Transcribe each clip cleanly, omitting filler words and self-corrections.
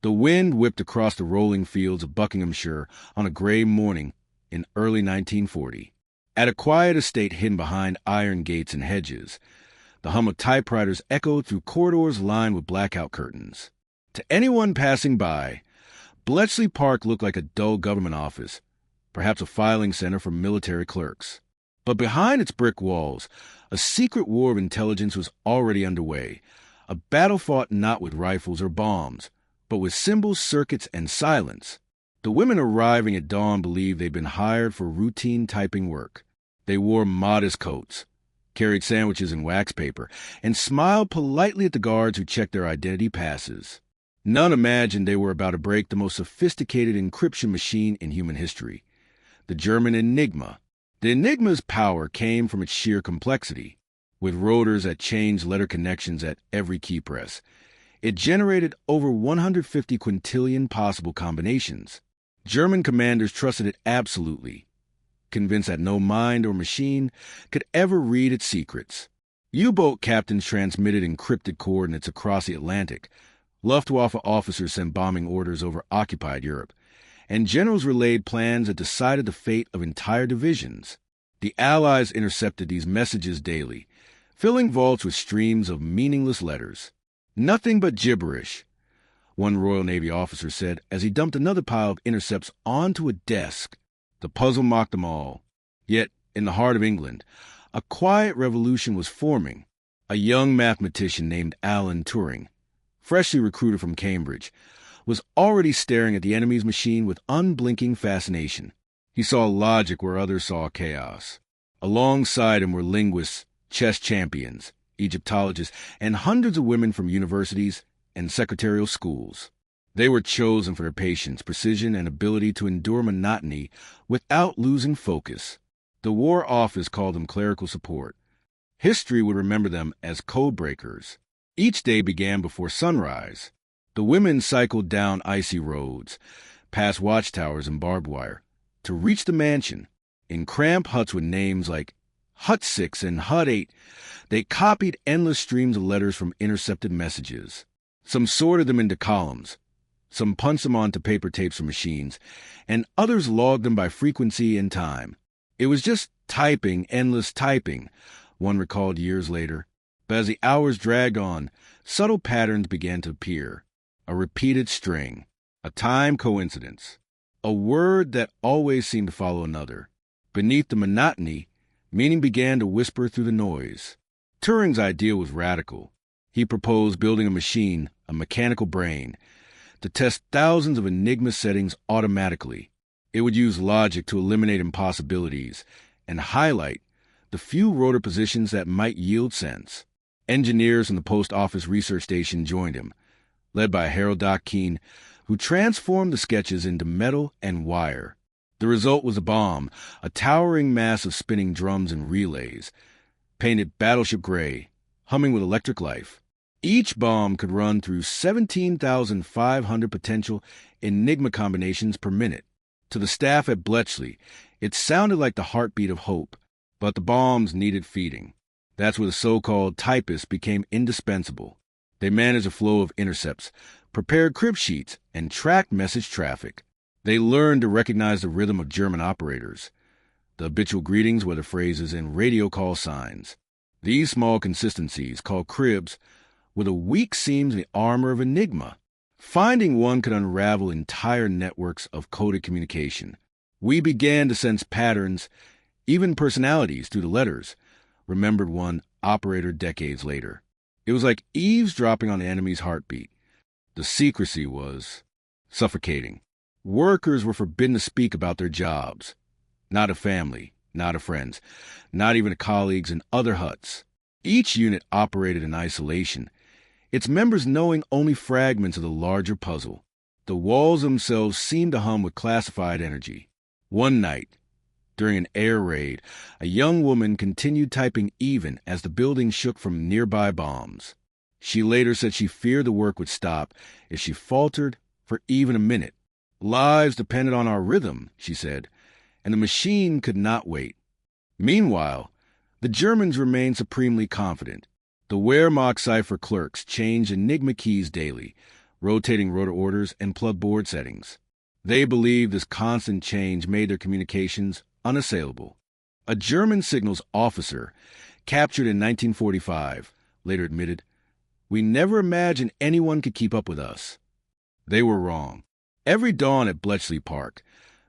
The wind whipped across the rolling fields of Buckinghamshire on a gray morning in early 1940. At a quiet estate hidden behind iron gates and hedges, the hum of typewriters echoed through corridors lined with blackout curtains. To anyone passing by, Bletchley Park looked like a dull government office, perhaps a filing center for military clerks. But behind its brick walls, a secret war of intelligence was already underway, a battle fought not with rifles or bombs, but with symbols, circuits, and silence. The women arriving at dawn believed they'd been hired for routine typing work. They wore modest coats, carried sandwiches and wax paper, and smiled politely at the guards who checked their identity passes. None imagined they were about to break the most sophisticated encryption machine in human history, the German Enigma. The Enigma's power came from its sheer complexity. With rotors that changed letter connections at every key press, it generated over 150 quintillion possible combinations. German commanders trusted it absolutely, convinced that no mind or machine could ever read its secrets. U-boat captains transmitted encrypted coordinates across the Atlantic. Luftwaffe officers sent bombing orders over occupied Europe, and generals relayed plans that decided the fate of entire divisions. The Allies intercepted these messages daily, filling vaults with streams of meaningless letters. Nothing but gibberish, one Royal Navy officer said as he dumped another pile of intercepts onto a desk. The puzzle mocked them all. Yet, in the heart of England, a quiet revolution was forming. A young mathematician named Alan Turing, freshly recruited from Cambridge, was already staring at the enemy's machine with unblinking fascination. He saw logic where others saw chaos. Alongside him were linguists, chess champions, Egyptologists, and hundreds of women from universities and secretarial schools. They were chosen for their patience, precision, and ability to endure monotony without losing focus. The War Office called them clerical support. History would remember them as code breakers. Each day began before sunrise. The women cycled down icy roads, past watchtowers and barbed wire, to reach the mansion. In cramped huts with names like Hut 6 and Hut 8, they copied endless streams of letters from intercepted messages. Some sorted them into columns, some punched them onto paper tapes or machines, and others logged them by frequency and time. It was just typing, endless typing, one recalled years later. But as the hours dragged on, subtle patterns began to appear. A repeated string, a time coincidence, a word that always seemed to follow another. Beneath the monotony, meaning began to whisper through the noise. Turing's idea was radical. He proposed building a machine, a mechanical brain, to test thousands of Enigma settings automatically. It would use logic to eliminate impossibilities and highlight the few rotor positions that might yield sense. Engineers from the Post Office Research Station joined him, led by Harold Doc Keene, who transformed the sketches into metal and wire. The result was a bomb, a towering mass of spinning drums and relays, painted battleship gray, humming with electric life. Each bomb could run through 17,500 potential Enigma combinations per minute. To the staff at Bletchley, it sounded like the heartbeat of hope, but the bombs needed feeding. That's where the so-called typists became indispensable. They managed a flow of intercepts, prepared crib sheets, and tracked message traffic. They learned to recognize the rhythm of German operators. The habitual greetings were the phrases in radio call signs. These small consistencies, called cribs, were the weak seams in the armor of Enigma. Finding one could unravel entire networks of coded communication. We began to sense patterns, even personalities, through the letters, remembered one operator decades later. It was like eavesdropping on the enemy's heartbeat. The secrecy was suffocating. Workers were forbidden to speak about their jobs. Not to family, not to friends, not even to colleagues in other huts. Each unit operated in isolation, its members knowing only fragments of the larger puzzle. The walls themselves seemed to hum with classified energy. One night, during an air raid, a young woman continued typing even as the building shook from nearby bombs. She later said she feared the work would stop if she faltered for even a minute. Lives depended on our rhythm, she said, and the machine could not wait. Meanwhile, the Germans remained supremely confident. The Wehrmacht cipher clerks changed Enigma keys daily, rotating rotor orders, and plug board settings. They believed this constant change made their communications unassailable. A German signals officer, captured in 1945, later admitted, "We never imagined anyone could keep up with us." They were wrong. Every dawn at Bletchley Park,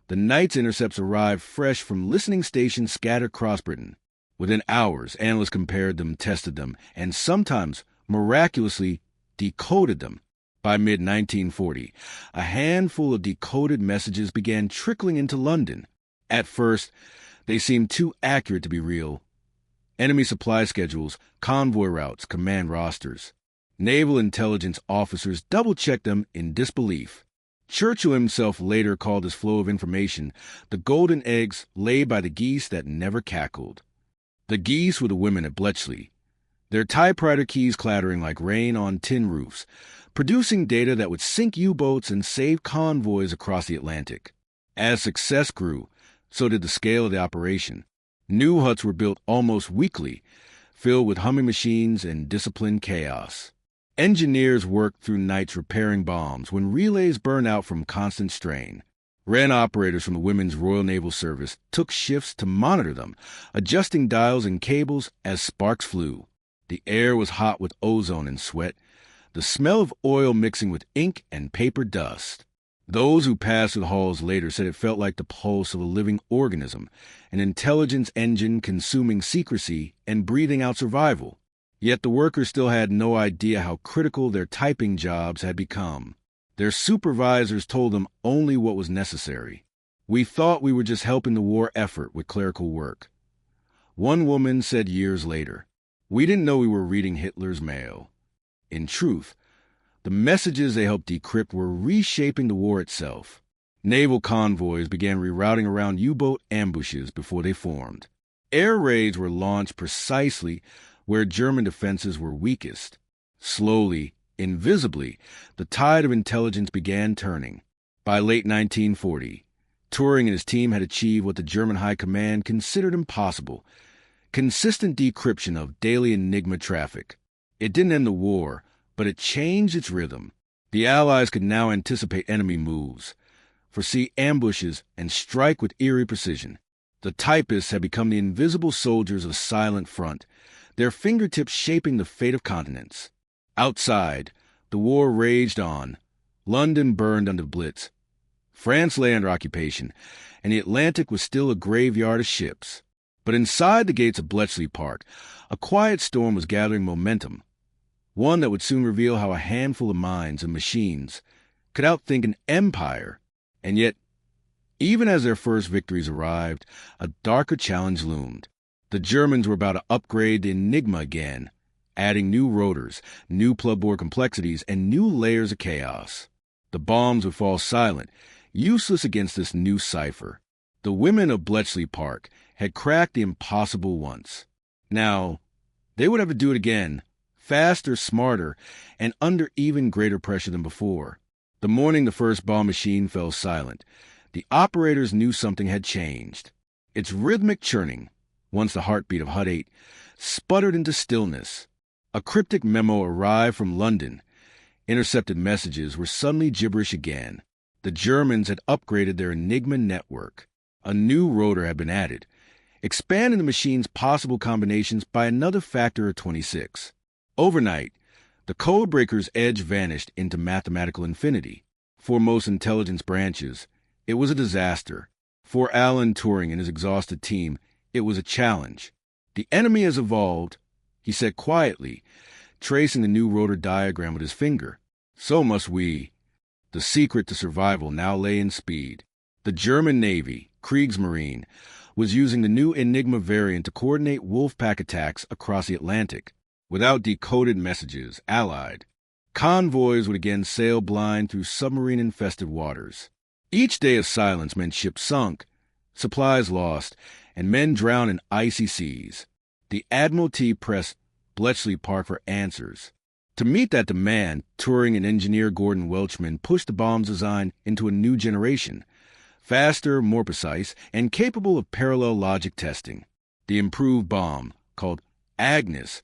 the night's intercepts arrived fresh from listening stations scattered across Britain. Within hours, analysts compared them, tested them, and sometimes, miraculously, decoded them. By mid-1940, a handful of decoded messages began trickling into London. At first, they seemed too accurate to be real. Enemy supply schedules, convoy routes, command rosters. Naval intelligence officers double-checked them in disbelief. Churchill himself later called this flow of information the golden eggs laid by the geese that never cackled. The geese were the women at Bletchley, their typewriter keys clattering like rain on tin roofs, producing data that would sink U-boats and save convoys across the Atlantic. As success grew, so did the scale of the operation. New huts were built almost weekly, filled with humming machines and disciplined chaos. Engineers worked through nights repairing bombs when relays burned out from constant strain. Wren operators from the Women's Royal Naval Service took shifts to monitor them, adjusting dials and cables as sparks flew. The air was hot with ozone and sweat, the smell of oil mixing with ink and paper dust. Those who passed through the halls later said it felt like the pulse of a living organism, an intelligence engine consuming secrecy and breathing out survival. Yet the workers still had no idea how critical their typing jobs had become. Their supervisors told them only what was necessary. "We thought we were just helping the war effort with clerical work." One woman said years later, "We didn't know we were reading Hitler's mail." In truth, the messages they helped decrypt were reshaping the war itself. Naval convoys began rerouting around U-boat ambushes before they formed. Air raids were launched precisely where German defenses were weakest. Slowly, invisibly, the tide of intelligence began turning. By late 1940, Turing and his team had achieved what the German High Command considered impossible: consistent decryption of daily Enigma traffic. It didn't end the war, but it changed its rhythm. The Allies could now anticipate enemy moves, foresee ambushes, and strike with eerie precision. The typists had become the invisible soldiers of a silent front, their fingertips shaping the fate of continents. Outside, the war raged on. London burned under Blitz. France lay under occupation, and the Atlantic was still a graveyard of ships. But inside the gates of Bletchley Park, a quiet storm was gathering momentum, one that would soon reveal how a handful of minds and machines could outthink an empire. And yet, even as their first victories arrived, a darker challenge loomed. The Germans were about to upgrade the Enigma again, adding new rotors, new plugboard complexities, and new layers of chaos. The bombs would fall silent, useless against this new cipher. The women of Bletchley Park had cracked the impossible once. Now, they would have to do it again, faster, smarter, and under even greater pressure than before. The morning the first bomb machine fell silent, the operators knew something had changed. Its rhythmic churning, once the heartbeat of Hut 8, sputtered into stillness. A cryptic memo arrived from London. Intercepted messages were suddenly gibberish again. The Germans had upgraded their Enigma network. A new rotor had been added, expanding the machine's possible combinations by another factor of 26. Overnight, the codebreaker's edge vanished into mathematical infinity. For most intelligence branches, it was a disaster. For Alan Turing and his exhausted team, it was a challenge. "The enemy has evolved," he said quietly, tracing the new rotor diagram with his finger. "So must we." The secret to survival now lay in speed. The German Navy, Kriegsmarine, was using the new Enigma variant to coordinate wolfpack attacks across the Atlantic. Without decoded messages, allied, convoys would again sail blind through submarine-infested waters. Each day of silence meant ships sunk, supplies lost, and men drowned in icy seas. The Admiralty pressed Bletchley Park for answers. To meet that demand, Turing and engineer Gordon Welchman pushed the bomb's design into a new generation, faster, more precise, and capable of parallel logic testing. The improved bomb, called Agnes,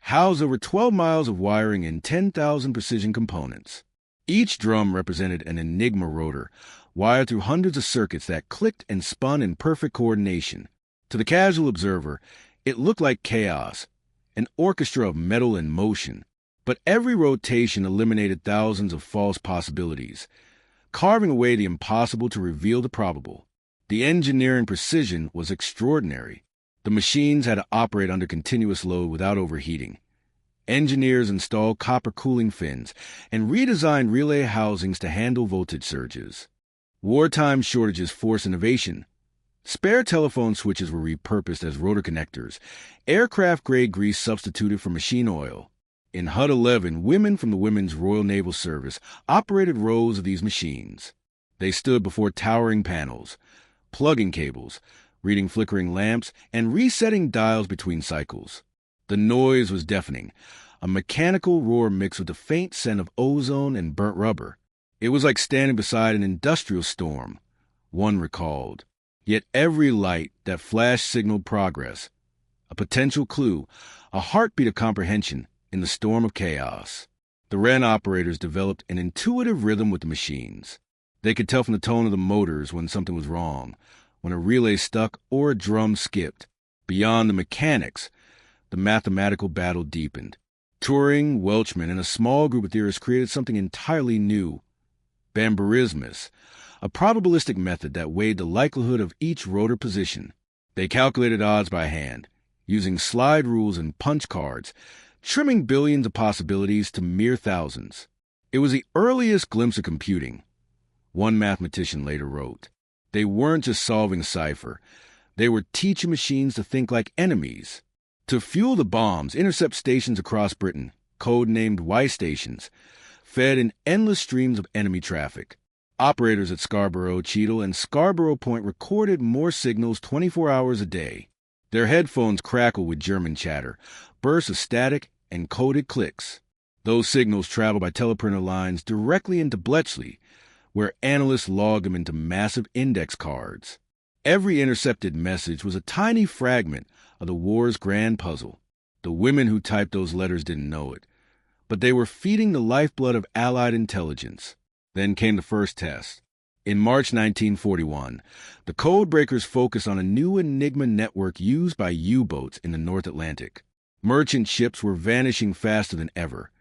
housed over 12 miles of wiring and 10,000 precision components. Each drum represented an Enigma rotor, wired through hundreds of circuits that clicked and spun in perfect coordination. To the casual observer, it looked like chaos, an orchestra of metal in motion. But every rotation eliminated thousands of false possibilities, carving away the impossible to reveal the probable. The engineering precision was extraordinary. The machines had to operate under continuous load without overheating. Engineers installed copper cooling fins and redesigned relay housings to handle voltage surges. Wartime shortages forced innovation. Spare telephone switches were repurposed as rotor connectors, aircraft-grade grease substituted for machine oil. In HUD 11, women from the Women's Royal Naval Service operated rows of these machines. They stood before towering panels, plugging cables, reading flickering lamps, and resetting dials between cycles. The noise was deafening, a mechanical roar mixed with the faint scent of ozone and burnt rubber. It was like standing beside an industrial storm, one recalled. Yet every light that flashed signaled progress, a potential clue, a heartbeat of comprehension in the storm of chaos. The Wren operators developed an intuitive rhythm with the machines. They could tell from the tone of the motors when something was wrong, when a relay stuck or a drum skipped. Beyond the mechanics, the mathematical battle deepened. Turing, Welchman, and a small group of theorists created something entirely new, Bambarismus, a probabilistic method that weighed the likelihood of each rotor position. They calculated odds by hand, using slide rules and punch cards, trimming billions of possibilities to mere thousands. It was the earliest glimpse of computing. One mathematician later wrote, "They weren't just solving a cipher. They were teaching machines to think like enemies." To fuel the bombs, intercept stations across Britain, code-named Y stations, fed in endless streams of enemy traffic. Operators at Scarborough, Cheadle, and Scarborough Point recorded more signals 24 hours a day. Their headphones crackled with German chatter, bursts of static, and coded clicks. Those signals traveled by teleprinter lines directly into Bletchley, where analysts logged them into massive index cards. Every intercepted message was a tiny fragment of the war's grand puzzle. The women who typed those letters didn't know it, but they were feeding the lifeblood of Allied intelligence. Then came the first test. In March 1941, the codebreakers focused on a new Enigma network used by U-boats in the North Atlantic. Merchant ships were vanishing faster than ever.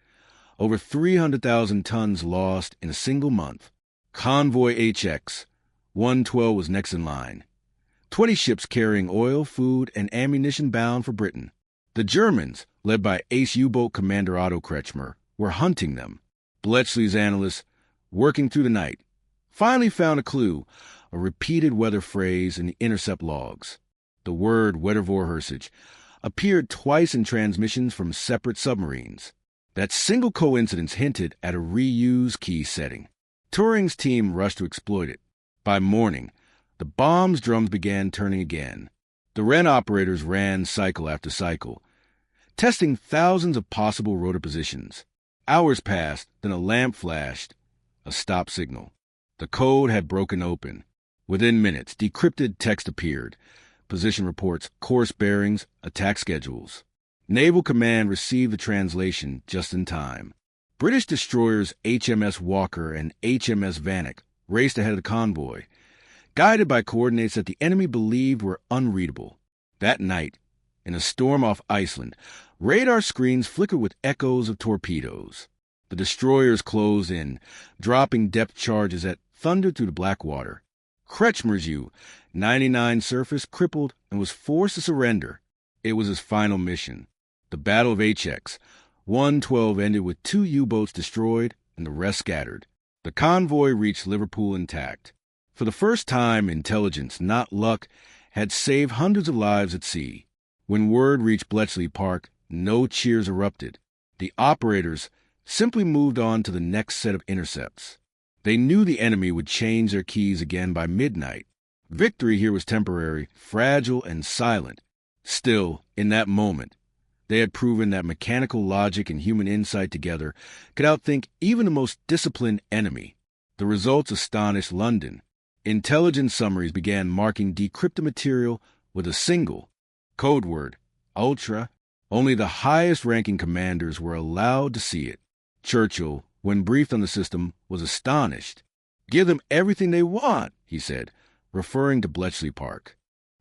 Over 300,000 tons lost in a single month. Convoy HX 112 was next in line. 20 ships carrying oil, food, and ammunition bound for Britain. The Germans, led by ace U-boat commander Otto Kretschmer, were hunting them. Bletchley's analysts, working through the night, finally found a clue, a repeated weather phrase in the intercept logs. The word Wettervorhersig appeared twice in transmissions from separate submarines. That single coincidence hinted at a reuse key setting. Turing's team rushed to exploit it. By morning, the bomb's drums began turning again. The Wren operators ran cycle after cycle, testing thousands of possible rotor positions. Hours passed, then a lamp flashed, a stop signal. The code had broken open. Within minutes, decrypted text appeared. Position reports, course bearings, attack schedules. Naval Command received the translation just in time. British destroyers HMS Walker and HMS Vannock raced ahead of the convoy, guided by coordinates that the enemy believed were unreadable. That night, in a storm off Iceland, radar screens flickered with echoes of torpedoes. The destroyers closed in, dropping depth charges that thundered through the black water. Kretschmer's U-99 surfaced crippled and was forced to surrender. It was his final mission. The Battle of HX 112 ended with 2 U-boats destroyed and the rest scattered. The convoy reached Liverpool intact. For the first time, intelligence, not luck, had saved hundreds of lives at sea. When word reached Bletchley Park, no cheers erupted. The operators simply moved on to the next set of intercepts. They knew the enemy would change their keys again by midnight. Victory here was temporary, fragile, and silent. Still, in that moment, they had proven that mechanical logic and human insight together could outthink even the most disciplined enemy. The results astonished London. Intelligence summaries began marking decrypted material with a single code word, Ultra. Only the highest-ranking commanders were allowed to see it. Churchill, when briefed on the system, was astonished. "Give them everything they want," he said, referring to Bletchley Park.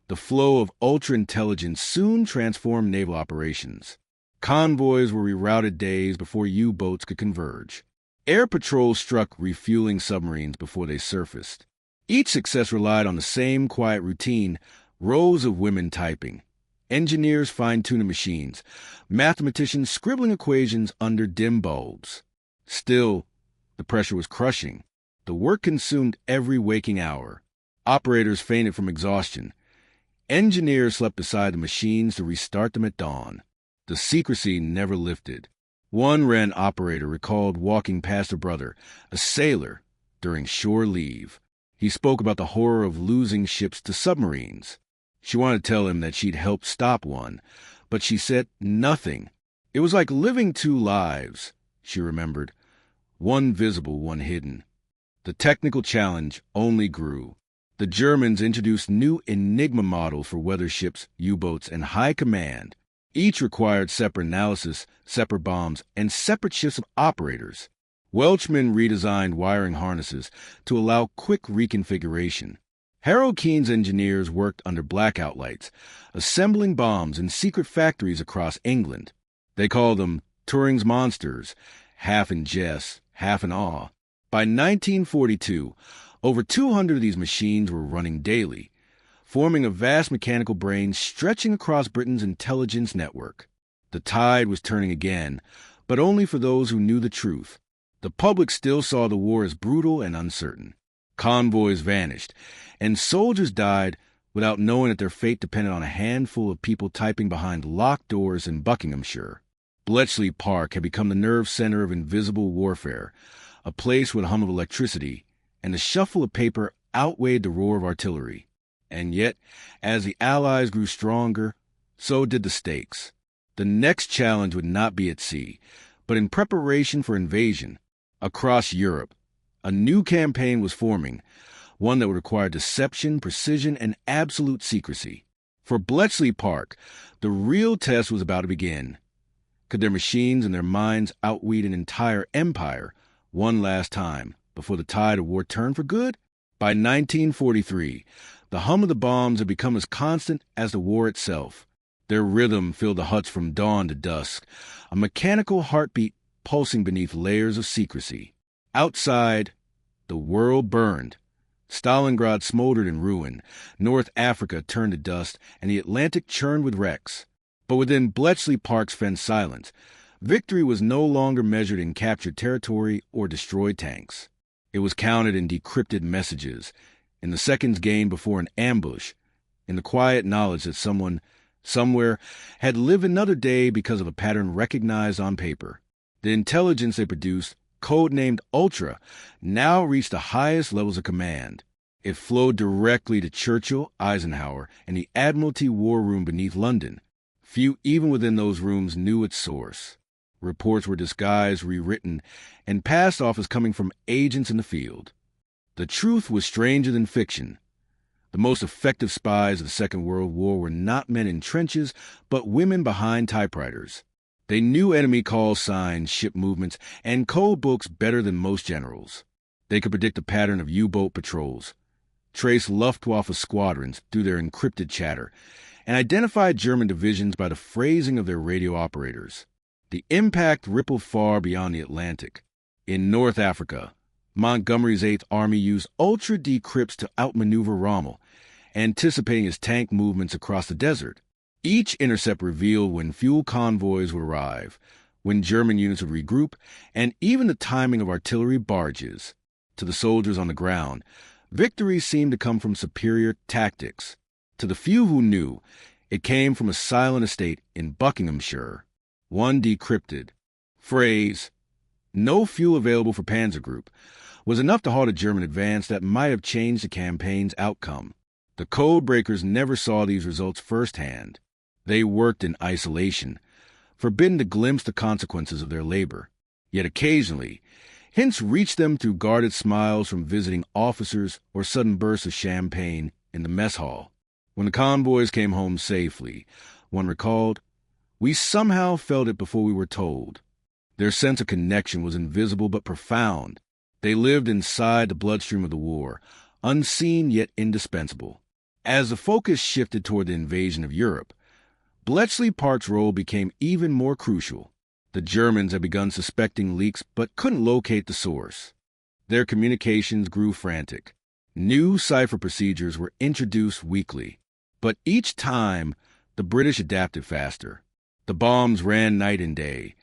The flow of ultra-intelligence soon transformed naval operations. Convoys were rerouted days before U-boats could converge. Air patrols struck refueling submarines before they surfaced. Each success relied on the same quiet routine: rows of women typing, engineers fine-tuning machines, mathematicians scribbling equations under dim bulbs. Still, the pressure was crushing. The work consumed every waking hour. Operators fainted from exhaustion. Engineers slept beside the machines to restart them at dawn. The secrecy never lifted. One Wren operator recalled walking past her brother, a sailor, during shore leave. He spoke about the horror of losing ships to submarines. She wanted to tell him that she'd helped stop one, but she said nothing. It was like living two lives, she remembered, one visible, one hidden. The technical challenge only grew. The Germans introduced new Enigma models for weather ships, U-boats, and high command. Each required separate analysis, separate bombs, and separate shifts of operators. Welchman redesigned wiring harnesses to allow quick reconfiguration. Harold Keene's engineers worked under blackout lights, assembling bombs in secret factories across England. They called them Turing's monsters, half in jest, half in awe. By 1942, over 200 of these machines were running daily, forming a vast mechanical brain stretching across Britain's intelligence network. The tide was turning again, but only for those who knew the truth. The public still saw the war as brutal and uncertain. Convoys vanished, and soldiers died without knowing that their fate depended on a handful of people typing behind locked doors in Buckinghamshire. Bletchley Park had become the nerve center of invisible warfare, a place where the hum of electricity and the shuffle of paper outweighed the roar of artillery. And yet, as the Allies grew stronger, so did the stakes. The next challenge would not be at sea, but in preparation for invasion. Across Europe, a new campaign was forming, one that would require deception, precision, and absolute secrecy. For Bletchley Park, the real test was about to begin. Could their machines and their minds outweed an entire empire one last time before the tide of war turned for good? By 1943, the hum of the bombs had become as constant as the war itself. Their rhythm filled the huts from dawn to dusk, a mechanical heartbeat pulsing beneath layers of secrecy. Outside, the world burned. Stalingrad smoldered in ruin, North Africa turned to dust, and the Atlantic churned with wrecks. But within Bletchley Park's fenced silence, victory was no longer measured in captured territory or destroyed tanks. It was counted in decrypted messages, in the seconds gained before an ambush, in the quiet knowledge that someone, somewhere, had lived another day because of a pattern recognized on paper. The intelligence they produced, codenamed Ultra, now reached the highest levels of command. It flowed directly to Churchill, Eisenhower, and the Admiralty War Room beneath London. Few even within those rooms knew its source. Reports were disguised, rewritten, and passed off as coming from agents in the field. The truth was stranger than fiction. The most effective spies of the Second World War were not men in trenches, but women behind typewriters. They knew enemy call signs, ship movements, and code books better than most generals. They could predict the pattern of U-boat patrols, trace Luftwaffe squadrons through their encrypted chatter, and identify German divisions by the phrasing of their radio operators. The impact rippled far beyond the Atlantic. In North Africa, Montgomery's Eighth Army used ultra-decrypts to outmaneuver Rommel, anticipating his tank movements across the desert. Each intercept revealed when fuel convoys would arrive, when German units would regroup, and even the timing of artillery barges. To the soldiers on the ground, victory seemed to come from superior tactics. To the few who knew, it came from a silent estate in Buckinghamshire. One decrypted phrase, "No fuel available for Panzer Group," was enough to halt a German advance that might have changed the campaign's outcome. The code breakers never saw these results firsthand. They worked in isolation, forbidden to glimpse the consequences of their labor. Yet occasionally, hints reached them through guarded smiles from visiting officers or sudden bursts of champagne in the mess hall. When the convoys came home safely, one recalled, "We somehow felt it before we were told." Their sense of connection was invisible but profound. They lived inside the bloodstream of the war, unseen yet indispensable. As the focus shifted toward the invasion of Europe, Bletchley Park's role became even more crucial. The Germans had begun suspecting leaks but couldn't locate the source. Their communications grew frantic. New cipher procedures were introduced weekly. But each time, the British adapted faster. The bombs ran night and day,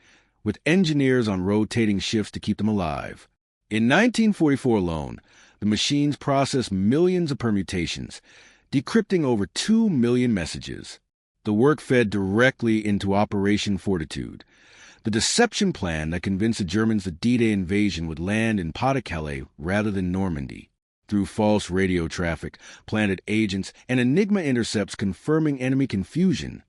with engineers on rotating shifts to keep them alive. In 1944 alone, the machines processed millions of permutations, decrypting over 2 million messages. The work fed directly into Operation Fortitude, the deception plan that convinced the Germans the D-Day invasion would land in Pas-de-Calais rather than Normandy. Through false radio traffic, planted agents, and Enigma intercepts confirming enemy confusion,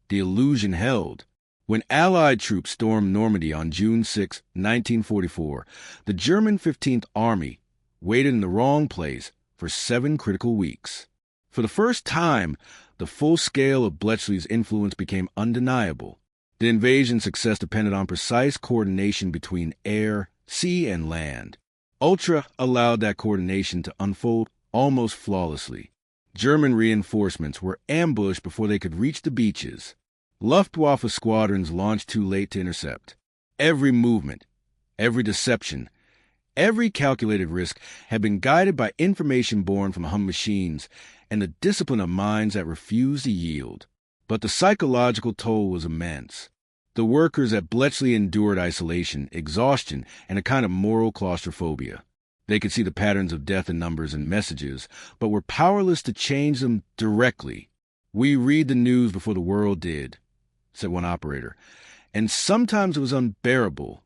the illusion held. When Allied troops stormed Normandy on June 6, 1944, the German 15th Army waited in the wrong place for 7 critical weeks. For the first time, the full scale of Bletchley's influence became undeniable. The invasion's success depended on precise coordination between air, sea, and land. Ultra allowed that coordination to unfold almost flawlessly. German reinforcements were ambushed before they could reach the beaches. Luftwaffe squadrons launched too late to intercept. Every movement, every deception, every calculated risk had been guided by information born from Hum machines and the discipline of minds that refused to yield. But the psychological toll was immense. The workers at Bletchley endured isolation, exhaustion, and a kind of moral claustrophobia. They could see the patterns of death in numbers and messages, but were powerless to change them directly. "We read the news before the world did," said one operator, "and sometimes it was unbearable."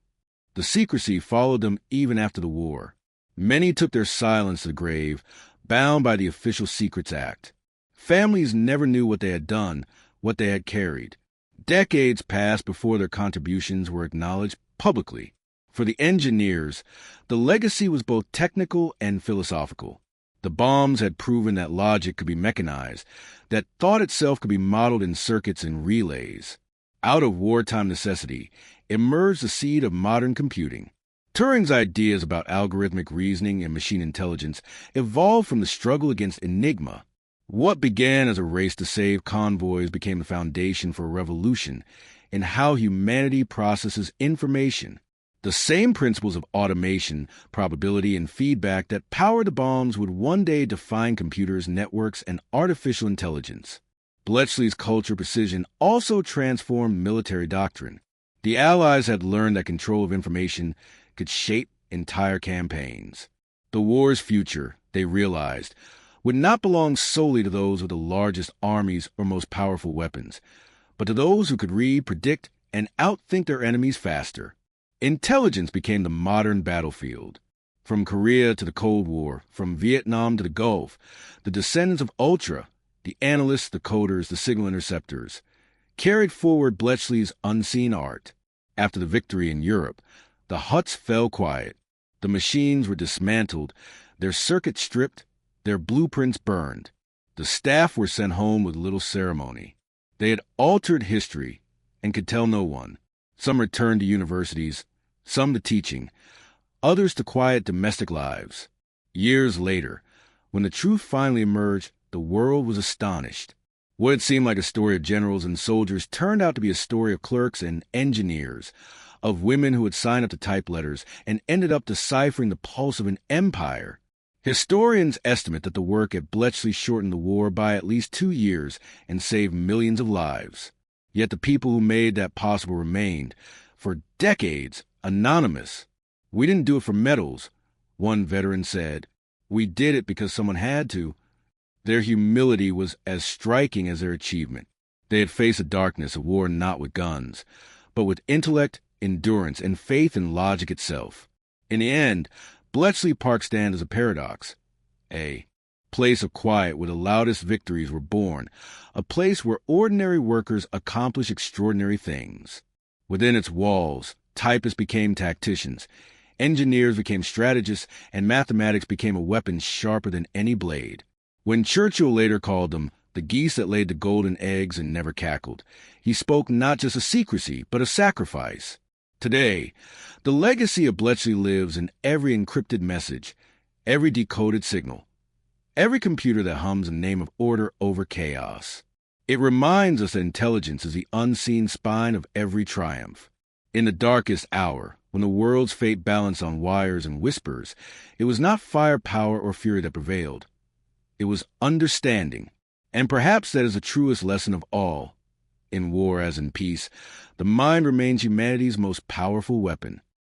The secrecy followed them even after the war. Many took their silence to the grave, bound by the Official Secrets Act. Families never knew what they had done, what they had carried. Decades passed before their contributions were acknowledged publicly. For the engineers, the legacy was both technical and philosophical. The bombs had proven that logic could be mechanized, that thought itself could be modeled in circuits and relays. Out of wartime necessity emerged the seed of modern computing. Turing's ideas about algorithmic reasoning and machine intelligence evolved from the struggle against Enigma. What began as a race to save convoys became the foundation for a revolution in how humanity processes information. The same principles of automation, probability, and feedback that powered the bombs would one day define computers, networks, and artificial intelligence. Bletchley's culture precision also transformed military doctrine. The Allies had learned that control of information could shape entire campaigns. The war's future, they realized, would not belong solely to those with the largest armies or most powerful weapons, but to those who could read, predict, and outthink their enemies faster. Intelligence became the modern battlefield. From Korea to the Cold War, from Vietnam to the Gulf, the descendants of Ultra, the analysts, the coders, the signal interceptors, carried forward Bletchley's unseen art. After the victory in Europe, the huts fell quiet. The machines were dismantled, their circuits stripped, their blueprints burned. The staff were sent home with little ceremony. They had altered history and could tell no one. Some returned to universities, some to teaching, others to quiet domestic lives. Years later, when the truth finally emerged, the world was astonished. What had seemed like a story of generals and soldiers turned out to be a story of clerks and engineers, of women who had signed up to type letters and ended up deciphering the pulse of an empire. Historians estimate that the work at Bletchley shortened the war by at least 2 years and saved millions of lives. Yet the people who made that possible remained, for decades, anonymous. "We didn't do it for medals," one veteran said. "We did it because someone had to." Their humility was as striking as their achievement. They had faced the darkness of war not with guns, but with intellect, endurance, and faith in logic itself. In the end, Bletchley Park stands as a paradox. A place of quiet where the loudest victories were born, a place where ordinary workers accomplish extraordinary things. Within its walls, typists became tacticians, engineers became strategists, and mathematics became a weapon sharper than any blade. When Churchill later called them the geese that laid the golden eggs and never cackled, he spoke not just of secrecy, but of sacrifice. Today, the legacy of Bletchley lives in every encrypted message, every decoded signal, every computer that hums in the name of order over chaos. It reminds us that intelligence is the unseen spine of every triumph. In the darkest hour, when the world's fate balanced on wires and whispers, it was not firepower or fury that prevailed. It was understanding. And perhaps that is the truest lesson of all. In war as in peace, the mind remains humanity's most powerful weapon.